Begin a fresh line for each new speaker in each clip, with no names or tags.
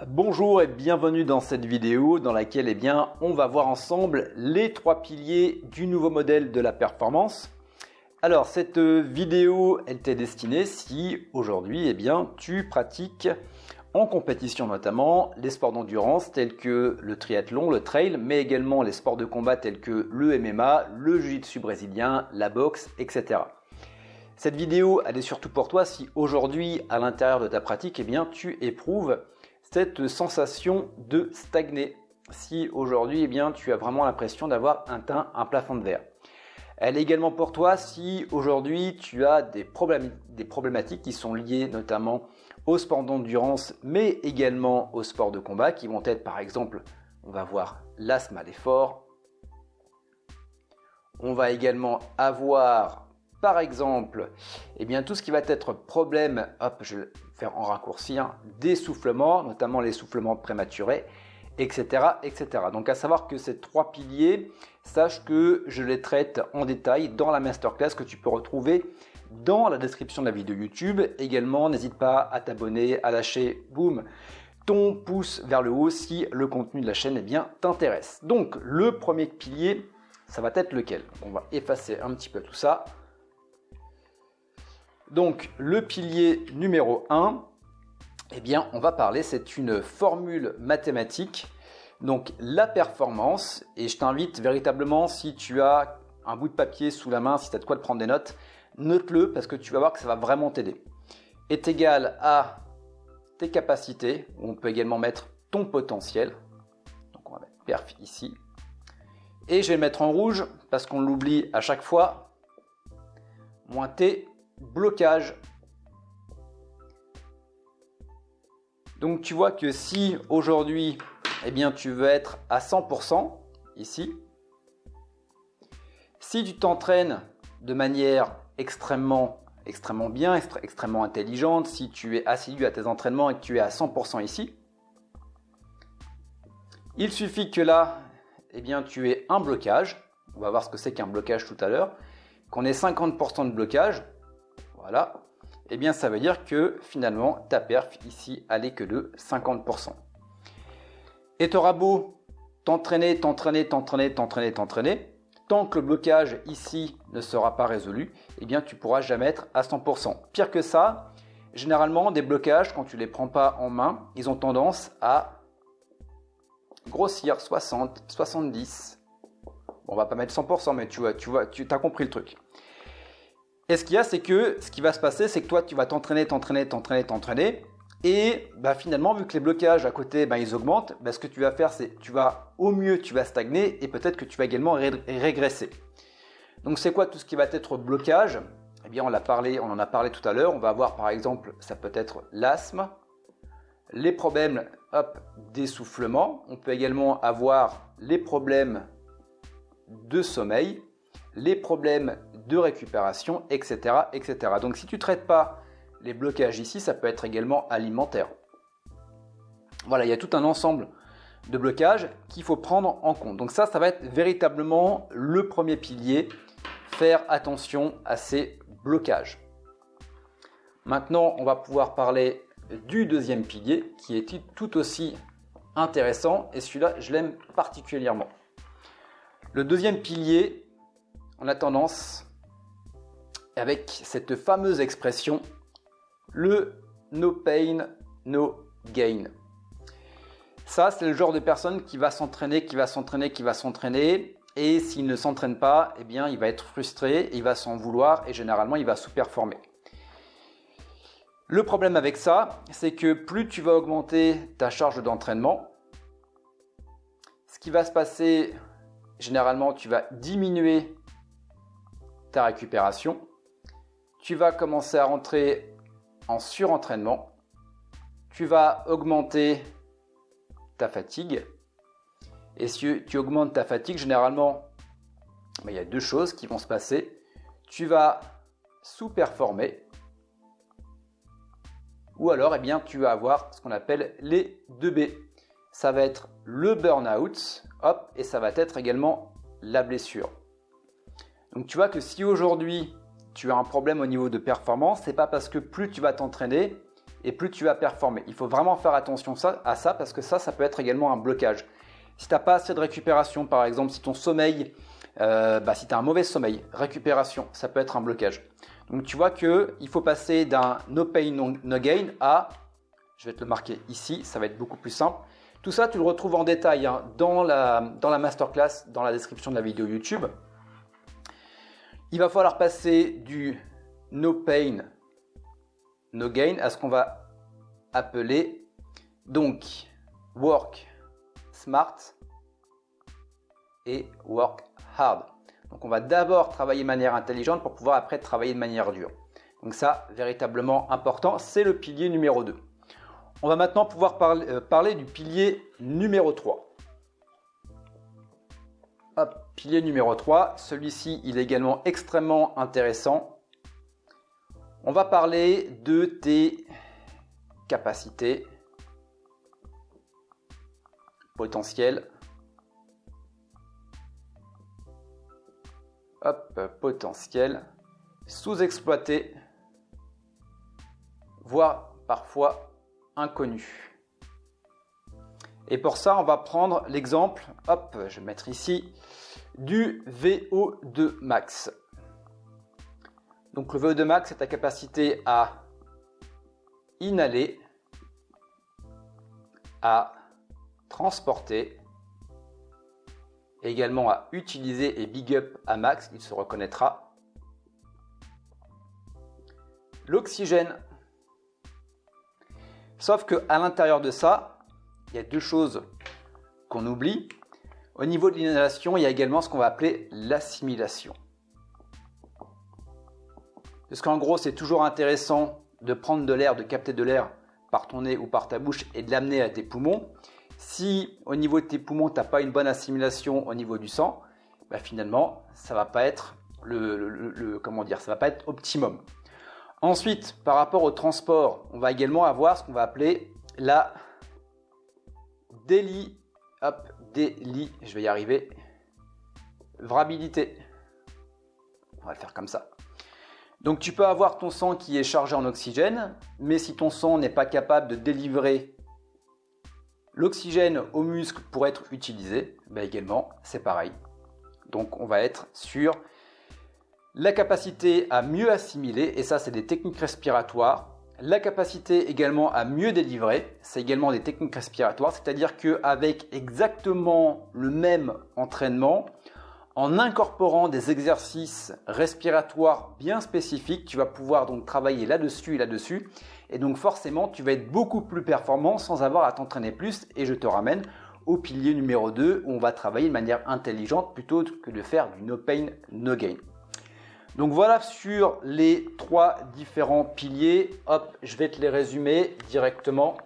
Bonjour et bienvenue dans cette vidéo dans laquelle on va voir ensemble les trois piliers du nouveau modèle de la performance. Alors cette vidéo elle t'est destinée si aujourd'hui tu pratiques en compétition notamment les sports d'endurance tels que le triathlon, le trail, mais également les sports de combat tels que le MMA, le jiu-jitsu brésilien, la boxe, etc. Cette vidéo elle est surtout pour toi si aujourd'hui à l'intérieur de ta pratique tu éprouves cette sensation de stagner. Si aujourd'hui tu as vraiment l'impression d'avoir atteint un plafond de verre. Elle est également pour toi si aujourd'hui tu as des problématiques qui sont liées notamment au sport d'endurance mais également au sport de combat qui vont être par exemple, on va voir l'asthme à l'effort. On va également avoir par exemple tout ce qui va être problème, je vais faire en raccourci, d'essoufflement, notamment l'essoufflement prématuré, etc., etc. Donc à savoir que ces trois piliers, sache que je les traite en détail dans la masterclass que tu peux retrouver dans la description de la vidéo YouTube. Également, n'hésite pas à t'abonner, à lâcher, boum, ton pouce vers le haut si le contenu de la chaîne t'intéresse. Donc le premier pilier, ça va être lequel? On va effacer un petit peu tout ça. Donc le pilier numéro 1, on va parler, c'est une formule mathématique, donc la performance, et je t'invite véritablement, si tu as un bout de papier sous la main, si tu as de quoi te prendre des notes, note-le parce que tu vas voir que ça va vraiment t'aider, est égal à tes capacités, on peut également mettre ton potentiel, donc on va mettre perf ici, et je vais le mettre en rouge parce qu'on l'oublie à chaque fois, moins tes blocages. Donc tu vois que si aujourd'hui tu veux être à 100% ici, si tu t'entraînes de manière extrêmement bien, extrêmement intelligente, si tu es assidu à tes entraînements et que tu es à 100% ici, il suffit que là tu aies un blocage, on va voir ce que c'est qu'un blocage tout à l'heure, qu'on ait 50% de blocage. Voilà, ça veut dire que finalement ta perf ici elle est que de 50%. Et tu auras beau t'entraîner, tant que le blocage ici ne sera pas résolu, tu pourras jamais être à 100%. Pire que ça, généralement des blocages quand tu les prends pas en main, ils ont tendance à grossir 60, 70. Bon, on va pas mettre 100%, mais tu as compris le truc. Et ce qu'il y a, c'est que ce qui va se passer, c'est que toi, tu vas t'entraîner. Et finalement, vu que les blocages à côté, ils augmentent, ce que tu vas faire, c'est au mieux, tu vas stagner et peut-être que tu vas également régresser. Donc, c'est quoi tout ce qui va être blocage? On en a parlé tout à l'heure. On va avoir par exemple, ça peut être l'asthme, les problèmes d'essoufflement. On peut également avoir les problèmes de sommeil, les problèmes de récupération, etc., etc. Donc si tu ne traites pas les blocages ici, ça peut être également alimentaire. Voilà, il y a tout un ensemble de blocages qu'il faut prendre en compte. Donc ça va être véritablement le premier pilier, faire attention à ces blocages. Maintenant, on va pouvoir parler du deuxième pilier qui est tout aussi intéressant et celui-là, je l'aime particulièrement. Le deuxième pilier, on a tendance, avec cette fameuse expression, le no pain, no gain. Ça, c'est le genre de personne qui va s'entraîner, et s'il ne s'entraîne pas, il va être frustré, il va s'en vouloir et généralement, il va sous-performer. Le problème avec ça, c'est que plus tu vas augmenter ta charge d'entraînement, ce qui va se passer, généralement, tu vas diminuer ta récupération, tu vas commencer à rentrer en surentraînement, tu vas augmenter ta fatigue, et si tu augmentes ta fatigue, généralement, il y a deux choses qui vont se passer. Tu vas sous-performer, ou alors tu vas avoir ce qu'on appelle les 2B. Ça va être le burn-out, et ça va être également la blessure. Donc tu vois que si aujourd'hui tu as un problème au niveau de performance, c'est pas parce que plus tu vas t'entraîner et plus tu vas performer. Il faut vraiment faire attention à ça parce que ça peut être également un blocage. Si tu n'as pas assez de récupération, par exemple, si ton sommeil, si tu as un mauvais sommeil, récupération, ça peut être un blocage. Donc tu vois qu'il faut passer d'un no pain, no gain à, je vais te le marquer ici, ça va être beaucoup plus simple. Tout ça, tu le retrouves en détail hein, dans la masterclass, dans la description de la vidéo YouTube. Il va falloir passer du no pain, no gain à ce qu'on va appeler donc work smart et work hard. Donc on va d'abord travailler de manière intelligente pour pouvoir après travailler de manière dure. Donc ça, véritablement important, c'est le pilier numéro 2. On va maintenant pouvoir parler du pilier numéro 3. Hop, pilier numéro 3, celui-ci il est également extrêmement intéressant. On va parler de tes capacités potentielles. Hop, potentiel, sous-exploité, voire parfois inconnu. Et pour ça, on va prendre l'exemple, hop, je vais mettre ici, du VO2 max. Donc le VO2 max, c'est ta capacité à inhaler, à transporter, également à utiliser et big up à max, il se reconnaîtra. L'oxygène. Sauf qu'à l'intérieur de ça, il y a deux choses qu'on oublie. Au niveau de l'inhalation, il y a également ce qu'on va appeler l'assimilation. Parce qu'en gros, c'est toujours intéressant de prendre de l'air, de capter de l'air par ton nez ou par ta bouche et de l'amener à tes poumons. Si au niveau de tes poumons, tu n'as pas une bonne assimilation au niveau du sang, finalement, ça ne va pas être ça va pas être optimum. Ensuite, par rapport au transport, on va également avoir ce qu'on va appeler la je vais y arriver, vrabilité. On va le faire comme ça. Donc tu peux avoir ton sang qui est chargé en oxygène, mais si ton sang n'est pas capable de délivrer l'oxygène aux muscles pour être utilisé, également c'est pareil. Donc on va être sur la capacité à mieux assimiler, et ça c'est des techniques respiratoires. La capacité également à mieux délivrer, c'est également des techniques respiratoires, c'est-à-dire qu'avec exactement le même entraînement, en incorporant des exercices respiratoires bien spécifiques, tu vas pouvoir donc travailler là-dessus et là-dessus. Et donc forcément, tu vas être beaucoup plus performant sans avoir à t'entraîner plus. Et je te ramène au pilier numéro 2 où on va travailler de manière intelligente plutôt que de faire du no pain, no gain. Donc voilà sur les 3 différents piliers. Hop, je vais te les résumer directement.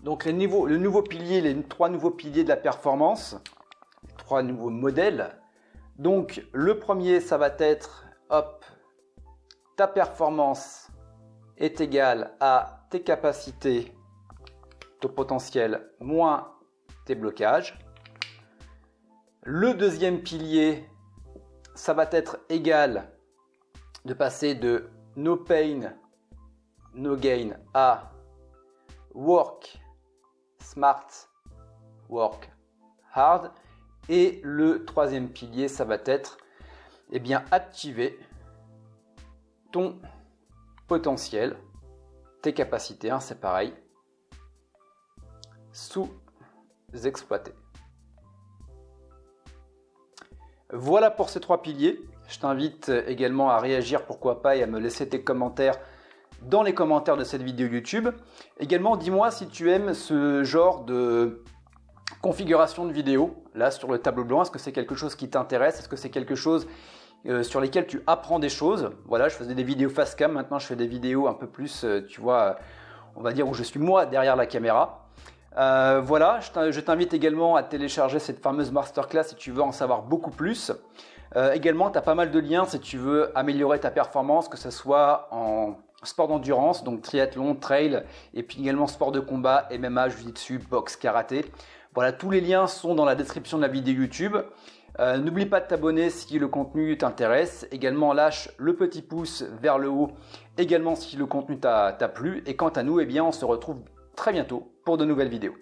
Donc les 3 nouveaux piliers de la performance, les 3 nouveaux modèles. Donc le premier, ça va être, hop, ta performance est égale à tes capacités, ton potentiel moins tes blocages. Le deuxième pilier, ça va être égal de passer de no pain, no gain à work smart, work hard. Et le troisième pilier, ça va être activer ton potentiel, tes capacités, c'est pareil, sous-exploiter. Voilà pour ces 3 piliers. Je t'invite également à réagir, pourquoi pas, et à me laisser tes commentaires dans les commentaires de cette vidéo YouTube. Également, dis-moi si tu aimes ce genre de configuration de vidéo, là sur le tableau blanc. Est-ce que c'est quelque chose qui t'intéresse? Est-ce que c'est quelque chose sur lesquels tu apprends des choses? Voilà, je faisais des vidéos face cam, maintenant je fais des vidéos un peu plus, tu vois, on va dire où je suis moi derrière la caméra. Voilà, je t'invite également à télécharger cette fameuse masterclass si tu veux en savoir beaucoup plus. Également, tu as pas mal de liens si tu veux améliorer ta performance, que ce soit en sport d'endurance, donc triathlon, trail, et puis également sport de combat, MMA, jiu-jitsu, boxe, karaté. Voilà, tous les liens sont dans la description de la vidéo YouTube. N'oublie pas de t'abonner si le contenu t'intéresse. Également, lâche le petit pouce vers le haut également si le contenu t'a plu. Et quant à nous, eh bien, on se retrouve très bientôt pour de nouvelles vidéos.